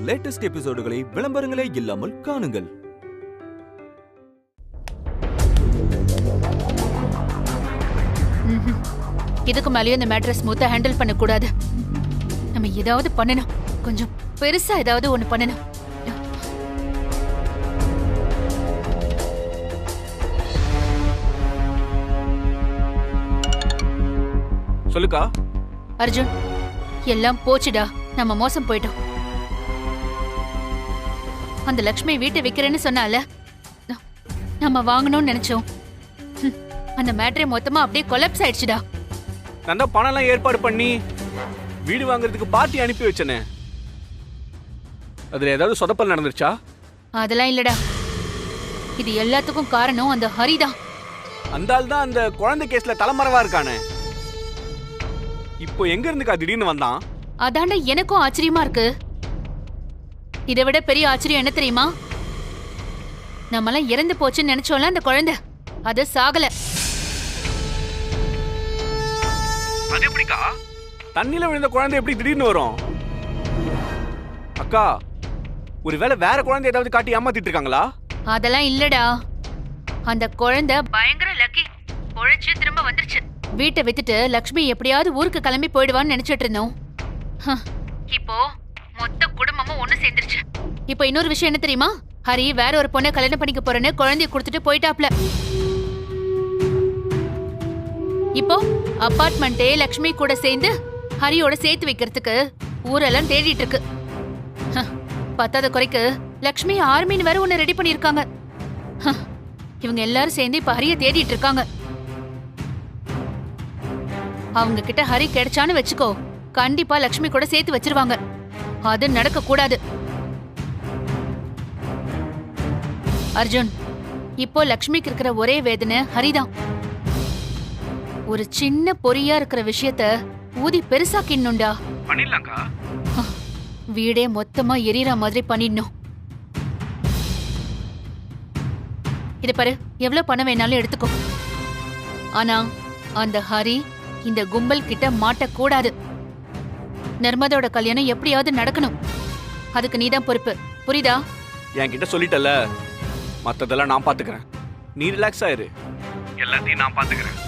Latest எபிசோடுகளை விளம்பரங்களே இல்லாமல் காணுங்கள். இதுக்கு மேலேயும் இந்த மேட்ரஸ் ஸ்மூத்தா ஹேண்டில் பண்ண கூடாது. நம்ம ஏதாவது பண்ணணும், கொஞ்சம் பெருசா ஏதாவது ஒண்ணு பண்ணணும். சொல்லுக்கா. அர்ஜுன், எல்லாம் போச்சுடா. நம்ம மோசம் போயிட்டோம். அந்த லக்ஷ்மி வீட்டை விக்கிறேன்னு சொன்னால நம்ம வாங்கணும்னு நினைச்சோம். அந்த மேட்ரே மொத்தமா அப்படியே கொலாப்ஸ் ஆயிடுச்சுடா. நான் தான் பணம் எல்லாம் ஏற்பாடு பண்ணி வீடு வாங்குறதுக்கு பார்ட்டி அனுப்பி வச்சனே. அதுல ஏதாவது சொதப்பல் நடந்துருச்சா? அதெல்லாம் இல்லடா. இது எல்லாத்துக்கும் காரணம் அந்த ஹரிதான். அந்த ஆள் தான் அந்த குழந்தை கேஸ்ல தலைமறைவா இருக்கானே. இப்போ எங்க இருந்துக்கா திடீர்னு வந்தான்? அதாண்டா எனக்கும் ஆச்சரியமா இருக்கு. இதை விட பெரிய ஆச்சரியம் என்ன தெரியுமா? நம்மளாம் இறந்து போச்சுன்னு நினைச்சோம்ல அந்த குழந்தை, அது சாகல. அது எப்படிக்கா? தண்ணில விழுந்த குழந்தை எப்படி திடீர்னு வரும்? அக்கா, ஒருவேளை வேற குழந்தை ஏதாவது காட்டி ஏமாத்திட்டு இருக்காங்களா? அதெல்லாம் இல்லடா. அந்த குழந்தை பயங்கர லக்கி, பொழைச்சு திரும்ப வந்துருச்சு. வீட்டை வித்துட்டு லக்ஷ்மி எப்படியாவது ஊருக்கு கிளம்பி போயிடுவான்னு நினைச்சிட்டு இருந்தோம். இப்போ மொத்த குடும்பமும் ஒண்ணு சேர்ந்துருச்சு. இப்போ இன்னொரு விஷயம் என்ன தெரியுமா? ஹரி வேற ஒரு பொண்ணை கல்யாணம் பண்ணிக்க போறேன்னு குழந்தைய கொடுத்துட்டு போயிட்டாப்ல. இப்போ அபார்ட்மெண்ட்டே லக்ஷ்மி கூட சேர்ந்து ஹரியோட சேர்த்து வைக்கிறதுக்கு ஊரெல்லாம் தேடிட்டு இருக்கு. பத்தாத குறைக்கு லக்ஷ்மி ஆர்மின்னு வேற ஒண்ணு ரெடி பண்ணிருக்காங்க. இவங்க எல்லாரும் சேர்ந்து இப்ப ஹரிய தேடிட்டு இருக்காங்க. அவங்க கிட்ட ஹரி கிடைச்சான்னு வச்சுக்கோ, கண்டிப்பா லக்ஷ்மி கூட சேர்த்து வச்சிருவாங்க. அது நடக்க கூடாது. அர்ஜுன், இப்போ லக்ஷ்மிக்கு இருக்கிற ஒரே வேதனை ஹரிதான். ஒரு சின்ன பொறியா இருக்கிற விஷயத்த ஊதி பெருசாக்கிடணும்டா. பண்ணிடலாம்க்கா. வீடே மொத்தமா எரியற மாதிரி பண்ணிடணும். இத பாரு, எவ்வளவு பணம் வேணாலும் எடுத்துக்கோ. ஆனா அந்த ஹரி இந்த கும்பல் கிட்ட மாட்டக்கூடாது. நர்மதோட கல்யாணம் எப்படியாவது நடக்கணும். அதுக்கு நீதான் பொறுப்பு, புரியுதா? என்கிட்ட சொல்லிட்டல, மத்ததெல்லாம் நான் பாத்துக்கிறேன். நீ ரிலாக்ஸ் ஆயிரு, எல்லாத்தையும் நான் பாத்துக்கிறேன்.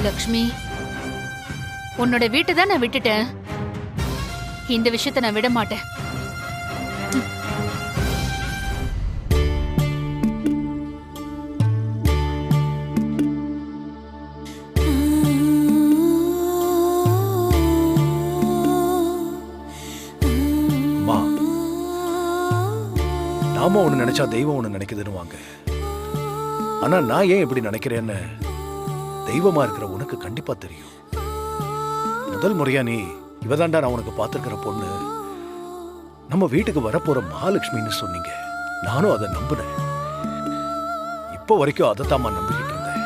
லக்ஷ்மி, உன்னோட வீட்டை தான் நான் விட்டுட்டேன். இந்த விஷயத்த நான் விட மாட்டேன். நாம ஒண்ணு நினைச்சா தெய்வம் ஒண்ணு நினைக்குதுன்னு வாங்க. ஆனா நான் ஏன் இப்படி நினைக்கிறேன்னு தெய்வமா இருக்கிற உனக்கு கண்டிப்பா தெரியும். முதல் முறையா நீ இவதாண்டா நான் உனக்கு பார்த்திருக்கிற பொண்ணு, நம்ம வீட்டுக்கு வரப்போற மகாலட்சுமின்னு சொன்னீங்க. நானும் அதை நம்பினேன். இப்போ வரைக்கும் அதைத்தாமா நம்பிக்கிட்டு இருந்தேன்.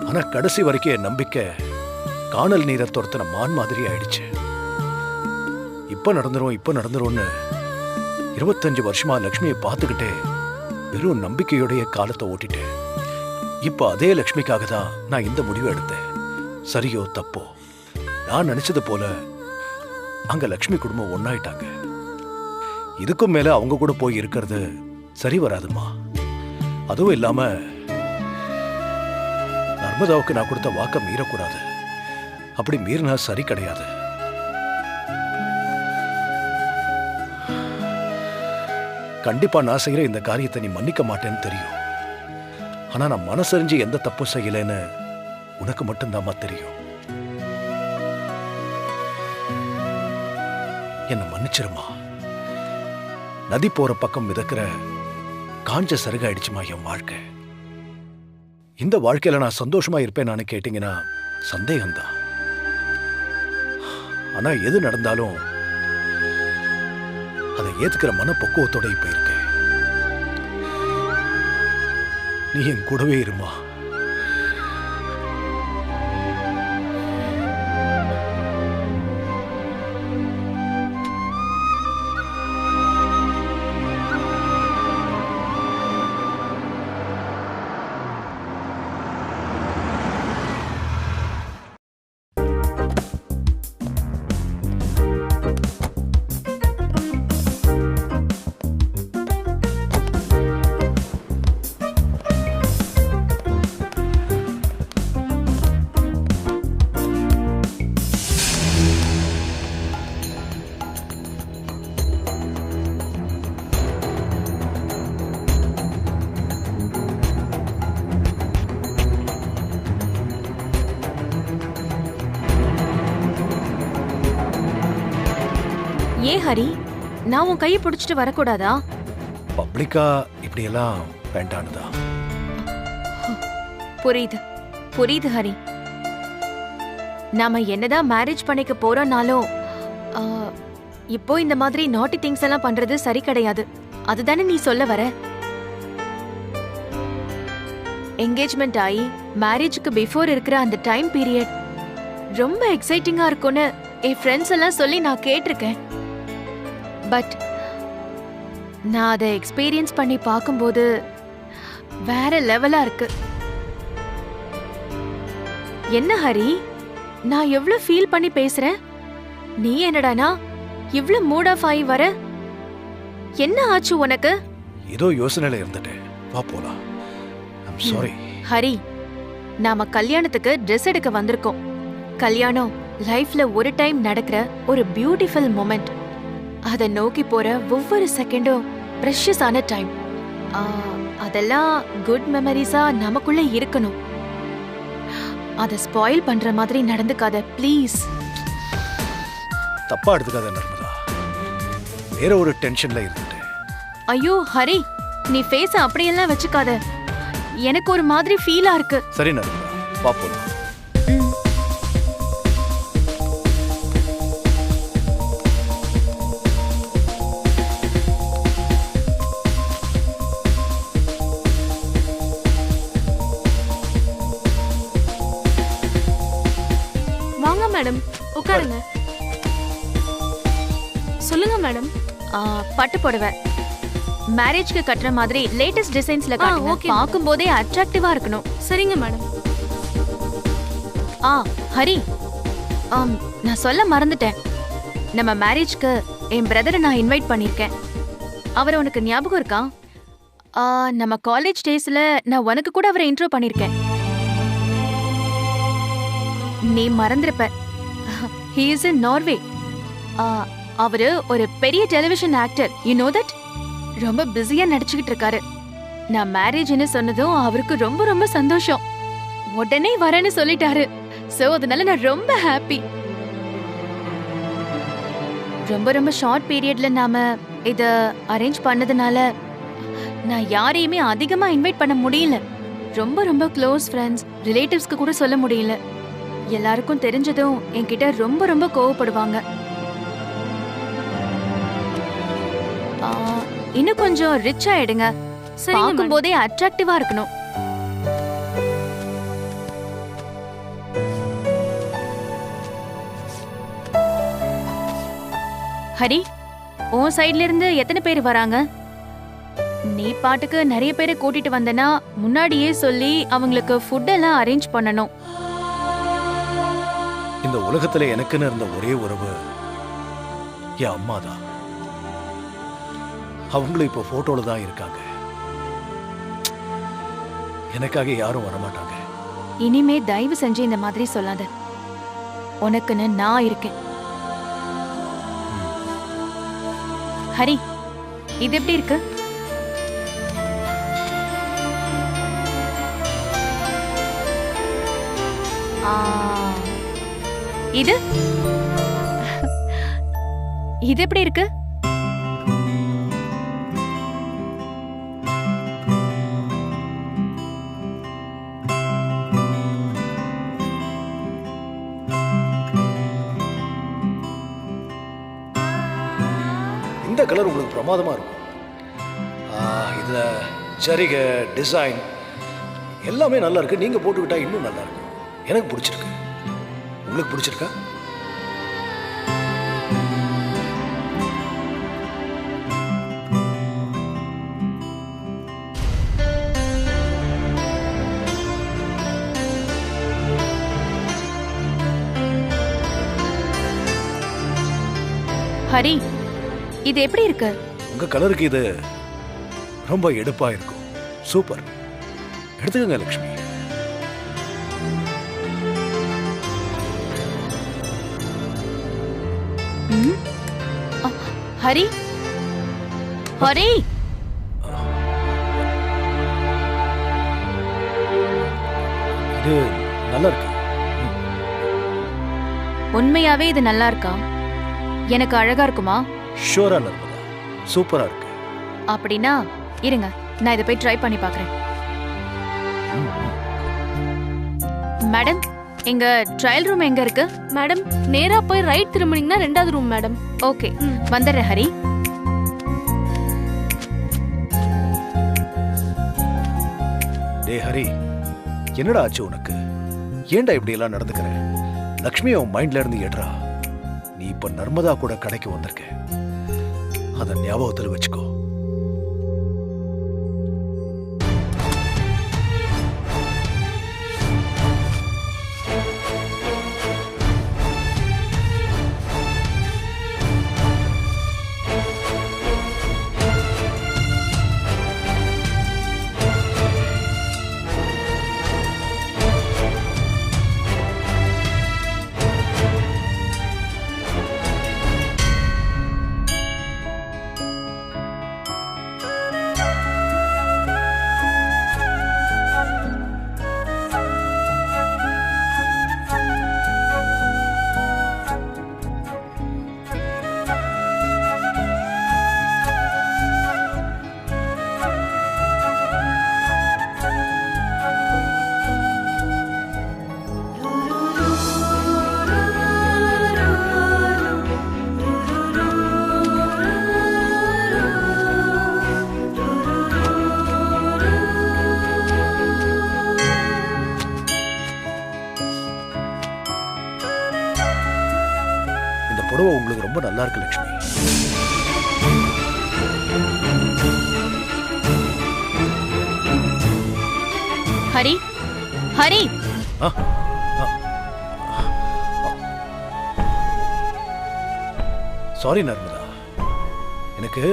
ஆனா கடைசி வரைக்கும் என் நம்பிக்கை காணல் நீரை துரத்தின மான் மாதிரி ஆயிடுச்சு. இப்ப நடந்துரும் 25 வருஷமா லக்ஷ்மியை பார்த்துக்கிட்டே வெறும் நம்பிக்கையோடைய காலத்தை ஓட்டிட்டேன். இப்ப அதே லக்ஷ்மிக்காக தான் நான் இந்த முடிவை எடுத்தேன். சரியோ தப்போ, நான் நினைச்சது போல அங்க லக்ஷ்மி குடும்பம் ஒன்னாயிட்டாங்க. இதுக்கும் மேல அவங்க கூட போய் இருக்கிறது சரி வராதுமா. அதுவும் இல்லாம நர்மதாவுக்கு நான் கொடுத்த வாக்க மீறக்கூடாது. அப்படி மீறினா சரி கிடையாது. கண்டிப்பா நான் செய்யற இந்த காரியத்தை நீ மன்னிக்க மாட்டேன்னு தெரியும். ஆனா நான் மனசறிஞ்சு எந்த தப்பு செய்யலன்னு உனக்கு மட்டும்தாமா தெரியும். என்ன மன்னிச்சிருமா. நதி போற பக்கம் மிதக்கிற காஞ்ச சருகாயிடுச்சுமா என் வாழ்க்கை. இந்த வாழ்க்கையில நான் சந்தோஷமா இருப்பேன் நானு கேட்டீங்கன்னா சந்தேகம்தான். ஆனா எது நடந்தாலும் அதை ஏத்துக்கிற மனப்பக்குவத்தோட இப்ப இருக்க. நீ என் கூடவே இருமா. ஏன் ஹரி, நான் உன் கையை பிடிச்சிட்டு வரக்கூடாதா? பப்ளிக்கா இப்படியெல்லாம் வேண்டானுதா. புரியுது புரியுது ஹரி. நாம என்னதான் மேரேஜ் பண்ணிக்க போறோம்னாலும் இப்போ இந்த மாதிரி நாட்டி திங்ஸ் எல்லாம் பண்றது சரி கிடையாது. அதுதானே நீ சொல்ல வர? என்கேஜ்மெண்ட் ஆகி மேரேஜுக்கு பிஃபோர் இருக்கிற அந்த டைம் பீரியட் ரொம்ப எக்ஸைட்டிங்கா இருக்கும்னு என் ஃப்ரெண்ட்ஸ் எல்லாம் சொல்லி நான் கேட்டிருக்கேன். பட் நான் அதை எக்ஸ்பீரியன்ஸ் பண்ணி பார்க்கும்போது வேற லெவலா இருக்கு. என்ன ஹரி, நான் எவ்வளவு ஃபீல் பண்ணி பேசுறேன், நீ என்னடானா இவ்ளோ மூட் ஆஃப் ஆகி வர? என்ன ஆச்சு உனக்கு? ஏதோ யோசனையில இருந்துட்டேன். வா போலாம். I'm sorry. ஹரி, நாம கல்யாணத்துக்கு ட்ரெஸ் எடுக்க வந்திருக்கோம். கல்யாணம் லைஃப்ல ஒரு டைம் நடக்கிற ஒரு பியூட்டிஃபுல் மொமெண்ட். அதை நோக்கி போற ஒவ்வொரு செகண்டும் ப்ரெஷியஸான டைம். அதெல்லாம் குட் மெமரிஸா நமக்குள்ள இருக்கணும். அதை ஸ்பாயில் பண்ற மாதிரி நடந்துக்காத ப்ளீஸ். தப்பா எடுத்துக்காத நர்மதா, வேற ஒரு டென்ஷன்ல இருந்துட்டேன். ஐயோ ஹரி, நீ ஃபேஸ அப்படியெல்லாம் வச்சுக்காத. எனக்கு ஒரு மாதிரி ஃபீலா இருக்கு. சரி நர்மதா, வா போலாம். வாங்க மேடம், உட்காருங்க. சொல்லுங்க மேடம். பட்டு புடவை மேரேஜ்க்கு கட்டுற மாதிரி லேட்டஸ்ட் டிசைன்ஸ்ல காட்டுங்க. okay. பாக்கும்போதே அட்ராக்டிவா இருக்கணும். சரிங்க மேடம். ஹரி, நான் சொல்ல மறந்துட்டேன். நம்ம மேரேஜ்க்கு என் பிரதரை நான் இன்வைட் பண்ணிருக்கேன். அவர் உனக்கு ஞாபகம் இருக்கா? நம்ம காலேஜ் டேஸ்ல நான் உனக்கு கூட அவரை இன்ட்ரோ பண்ணிருக்கேன். நீ மறந்திருப்ப. he is in Norway. அவரு ஒரு பெரிய television actor. you know that? ரொம்ப பிஸியா நடிச்சுக்கிட்டு இருக்காரு. நான் மேரேஜ்னு சொன்னதும் அவருக்கு ரொம்ப ரொம்ப சந்தோஷம். உடனே வரேன்னு சொல்லிட்டாரு. சோ அதனால நான் ரொம்ப ஹாப்பி. ரொம்ப ரொம்ப ஷார்ட் பீரியட்ல நாம இத அரேஞ்ச் பண்ணதுனால நான் யாரையுமே அதிகமா இன்வைட் பண்ண முடியல. ரொம்ப ரொம்ப க்ளோஸ் ஃப்ரெண்ட்ஸ், ரிலேட்டிவ்ஸ்க்கு கூட சொல்ல முடியல. எல்லாருக்கும் தெரிஞ்சதும் என்கிட்ட ரொம்ப ரொம்ப கோவப்படுவாங்க. இன்னும் கொஞ்சம் ரிச் ஆயிடுங்க. பார்க்கும் போதே அட்ராக்டிவா இருக்கணும். ஹரி, உன் சைட்ல இருந்து எத்தனை பேர் வராங்க? நீ பாட்டுக்கு நிறைய பேரை கூட்டிட்டு வந்தனா முன்னாடியே சொல்லி அவங்களுக்கு ஃபுட் எல்லாம் அரேஞ்ச் பண்ணணும். இந்த உலகத்துல எனக்குன்னு இருந்த ஒரே உறவு என் அம்மா தான். அவங்களும் இப்போ போட்டோல தான் இருக்காங்க. எனக்காக யாரும் வரமாட்டாங்க. இனிமே தயவு செஞ்சு இந்த மாதிரி சொல்லாத. உனக்குன்னு நான் இருக்கேன். ஹரி, இது எப்படி இருக்கு? இது இது எப்படி இருக்கு? இந்த கலர் உங்களுக்கு பிரமாதமா இருக்கும். இதுல ஜரிகை டிசைன் எல்லாமே நல்லா இருக்கு. நீங்க போட்டுக்கிட்டா இன்னும் நல்லா இருக்கும். எனக்கு பிடிச்சிருக்கு. உங்களுக்கு பிடிச்சிருக்கா? ஹரி, இது எப்படி இருக்கு? உங்க கலருக்கு இது ரொம்ப எடுப்பா இருக்கும். சூப்பர். எடுத்துக்கங்க லட்சுமி. ஹரி, ஹரி, இது நல்லா இருக்கு. உண்மையாவே இது நல்லா இருக்கா? எனக்கு அழகா இருக்குமா? ஷூரா நர்மதா, சூப்பரா இருக்கு. அப்படின்னா இருங்க, நான் இதை போய் ட்ரை பண்ணி பார்க்கறேன். மேடம், எங்க ட்ரையல் ரூம் எங்க இருக்கு? மேடம் நேரா போய் ரைட் திரும்பினீங்கன்னா 2வது ரூம் மேடம். ஓகே, வந்துடுறேன் ஹரி. டே ஹரி, என்னடா ஆச்சு உனக்கு? ஏன்டா இப்படி எல்லாம் நடந்துக்கிற? லக்ஷ்மி உன் மைண்ட்ல இருந்து எடுறா. நீ இப்ப நர்மதா கூட கடைக்கு வந்திருக்க, அத ஞாபகத்துல வச்சுக்கோ. புடவை உங்களுக்கு ரொம்ப நல்லா இருக்கு லட்சுமி. ஹரி, ஹரி. சாரி நர்மதா, எனக்கு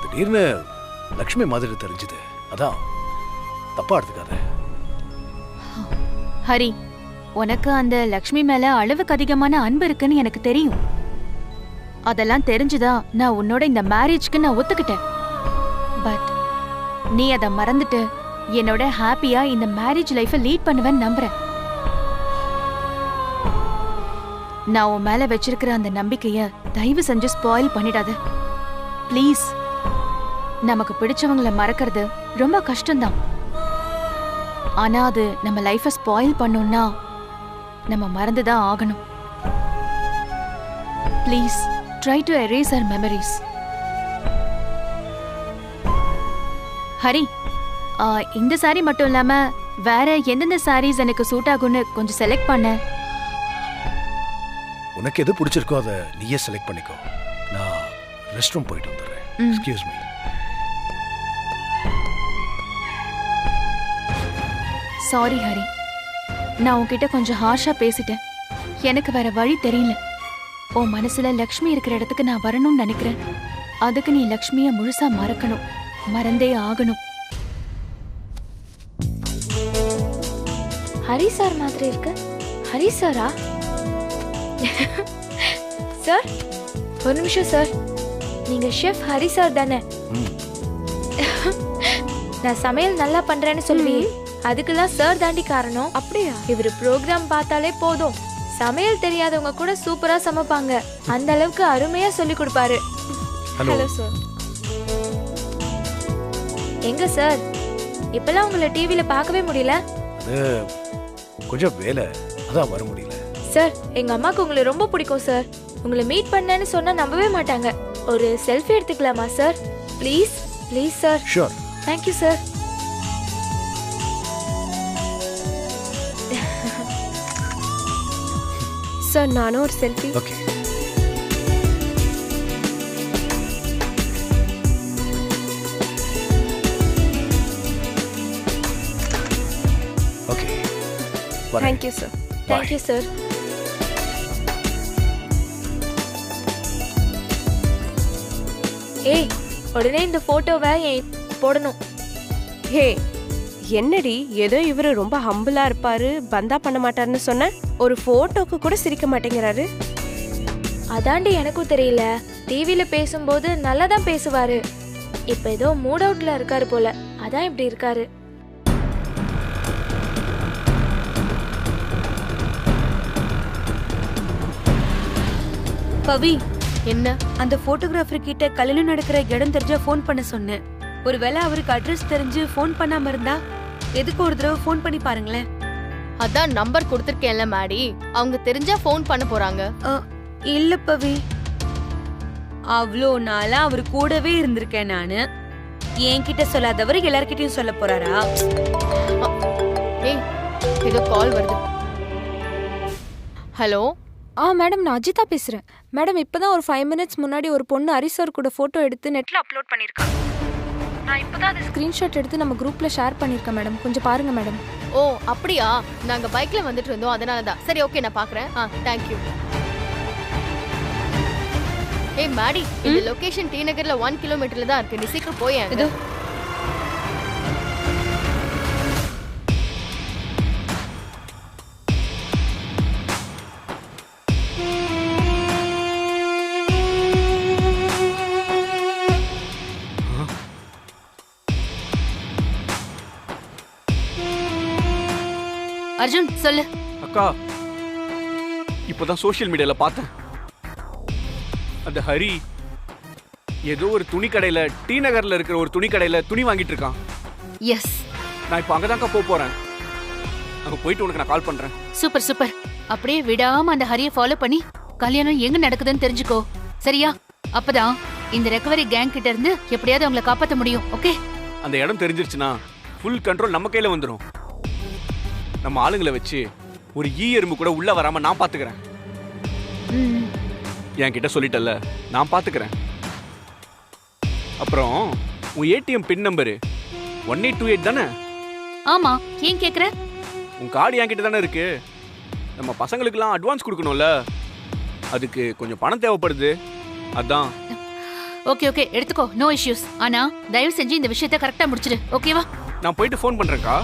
திடீர்னு லட்சுமி மாதிரி தெரிஞ்சது, அதான் தப்பா எடுத்துக்காத. ஹரி, உனக்கு அந்த லக்ஷ்மி மேல அளவுக்கு அதிகமான அன்பு இருக்குன்னு எனக்கு தெரியும். அதெல்லாம் தெரிஞ்சுதான் நான் உன்னோட இந்த மேரேஜ்க்கு நான் ஒத்துக்கிட்டேன். பட் நீ அதை மறந்துட்டு என்னோட ஹாப்பியா இந்த மேரேஜ் லைஃபை லீட் பண்ணுவேன்னு நம்புறேன். நான் உன் மேல வச்சிருக்கிற அந்த நம்பிக்கைய தயவு செஞ்சு ஸ்பாயில் பண்ணிடாத ப்ளீஸ். நமக்கு பிடிச்சவங்கள மறக்கிறது ரொம்ப கஷ்டம்தான். ஆனா அது நம்ம லைஃபை ஸ்பாயில் பண்ணோம்னா நம்ம மறந்துதான் ஆகணும். Please try to erase our memories. Hari, இந்த சாரி மட்டும் இல்லாம வேற எந்தெந்த சாரீஸ் எனக்கு சூட் ஆகும்னு கொஞ்சம் செலக்ட் பண்ண. உனக்கு எது பிடிச்சிருக்கோ அதை நீயே செலக்ட் பண்ணிக்கோ. நான் ரெஸ்ட் ரூம் போயிட்டு வந்துடுறேன். Excuse me. சாரி ஹரி, நான் உன்கிட்ட கொஞ்சம் ஹார்ஷா பேசிட்டேன். எனக்கு வேற வழி தெரியல. உன் மனசுல லக்ஷ்மி இருக்கிற இடத்துக்கு நான் வரணும்னு நினைக்கிறேன். அதுக்கு நீ லக்ஷ்மிய முழுசா மறக்கணும், மறந்தே ஆகணும். ஹரி சார் மாதிரி இருக்கு. ஹரி சாரா? சார் ஒரு நிமிஷம் சார், நீங்க ஷெஃப் ஹரி சார் தானே? நான் சமையல் நல்லா பண்றேன்னு சொல்லி அதுக்கெல்லாம் சார் தாண்டி காரணம். அப்படியா? இவரு ப்ரோக்ராம் பார்த்தாலே போதும், சமையல் தெரியாதவங்க கூட சூப்பரா சமைப்பாங்க. அந்த அளவுக்கு அருமையா சொல்லி கொடுப்பாரு. Hello sir. எங்க சார் இப்பெல்லாம் உங்களை டிவில பார்க்கவே முடியல? கொஞ்சம் வேலை, அதான் வர முடியல. சார் எங்க அம்மாக்கு உங்களை ரொம்ப பிடிக்கும் சார். உங்களை மீட் பண்ணேன்னு சொன்னா நம்பவே மாட்டாங்க. ஒரு செல்ஃபி எடுத்துக்கலாமா sir? Please please sir. Sure. Thank you sir. Sir நானும் ஒரு selfie. Okay. Okay. Thank you sir. Thank you sir. ஏய், உடனே இந்த போட்டோவை போடணும். ஹே, என்னடி ஏதோ இவரு ரொம்ப ஹம்பிளா இருப்பாரு, பந்தா பண்ண மாட்டாருன்னு சொன்ன, ஒரு போட்டோக்கு கூட சிரிக்க மாட்டேங்கிறாரு. அதாண்டி எனக்கும் தெரியல. டிவில பேசும்போது நல்லா தான் பேசுவாரு. இப்ப ஏதோ மூட் அவுட்ல இருக்காரு போல, அதான் இப்படி இருக்காரு. பவி, என்ன? அந்த போட்டோகிராஃபர் கிட்ட கல்யாணம் நடக்கிற இடம் தெரிஞ்சா ஃபோன் பண்ண சொன்னேன். ஒருவேளை அவருக்கு அட்ரஸ் தெரிஞ்சு ஃபோன் பண்ணாம இருந்தா எதுக்கு ஒரு தடவை ஃபோன் பண்ணி பாருங்களேன். அதான் நம்பர் கொடுத்திருக்கேன்ல மாடி, அவங்க தெரிஞ்சா ஃபோன் பண்ண போறாங்க. இல்ல பவி, அவ்வளோ நாளா அவர் கூடவே இருந்திருக்கேன் நானு. என்கிட்ட சொல்லாதவர் எல்லார்கிட்டயும் சொல்ல போறாரா? ஏய், ஏதோ கால் வருது. ஹலோ. மேடம், நான் அஜிதா பேசுறேன். மேடம், இப்பதான் ஒரு 5 மினிட்ஸ் முன்னாடி ஒரு பொண்ணு ஹரிசர் கூட போட்டோ எடுத்து நெட்ல அப்லோட் பண்ணிருக்காங்க. நான் இப்பதான் அதை ஸ்கிரீன்ஷாட் எடுத்து நம்ம குரூப்ல ஷேர் பண்ணிருக்கேன் மேடம். கொஞ்சம் பாருங்க மேடம். ஓ அப்படியா? நாங்க பைக்ல வந்துட்டு இருந்தோம், அதனாலதான். சரி, ஓகே, நான் பாக்குறேன். தேங்க்யூ. ஏய் மாடி, இந்த லொகேஷன் டி நகர்ல 1 கிலோமீட்டர்ல தான் இருக்கு. நீ சீக்கிரம் போய். இதோ அர்ஜுன் சொல்லு. அக்கா, இப்பதான் சோஷியல் மீடியால பார்த்தேன். அந்த ஹரி ஏதோ ஒரு துணி கடையில, டி நகர்ல இருக்கிற ஒரு துணி கடையில துணி வாங்கிட்டு இருக்கான். எஸ், நான் இப்ப அங்கதான்க்கா போறேன். அங்க போயிட்டு உனக்கு நான் கால் பண்றேன். Super super. அப்படியே விடாம அந்த ஹரிய ஃபாலோ பண்ணி கல்யாணம் எங்க நடக்குதுன்னு தெரிஞ்சுக்கோ, சரியா? அப்பதான் இந்த ரெக்கவரி கேங் கிட்ட இருந்து எப்படியாவது அவங்கள காப்பாற்ற முடியும். ஓகே? அந்த இடம் தெரிஞ்சிருச்சுன்னா ஃபுல் கண்ட்ரோல் நம்ம கையில வந்துடும். நம்ம ஆளுங்களை வச்சு ஒரு எறும்பு கூட உள்ள வராம நான் பாத்துக்கிறேன். என்கிட்ட சொல்லிட்டல, நான் பாத்துக்கிறேன். அப்புறம் உன் ஏடிஎம் பின் நம்பரு 1828 தானே? ஆமா, ஏன் கேக்குற? உன் கார்டு என்கிட்ட தானே இருக்கு. நம்ம பசங்களுக்குலாம் அட்வான்ஸ் கொடுக்கணும்ல, அதுக்கு கொஞ்சம் பணம் தேவைப்படுது. அதான். ஓகே ஓகே, எடுத்துக்கோ, நோ இஷ்யூஸ். ஆனா தயவு செஞ்சு இந்த விஷயத்தை கரெக்டா முடிச்சிடு, ஓகேவா? நான் போயிட்டு ஃபோன் பண்றேன்க்கா.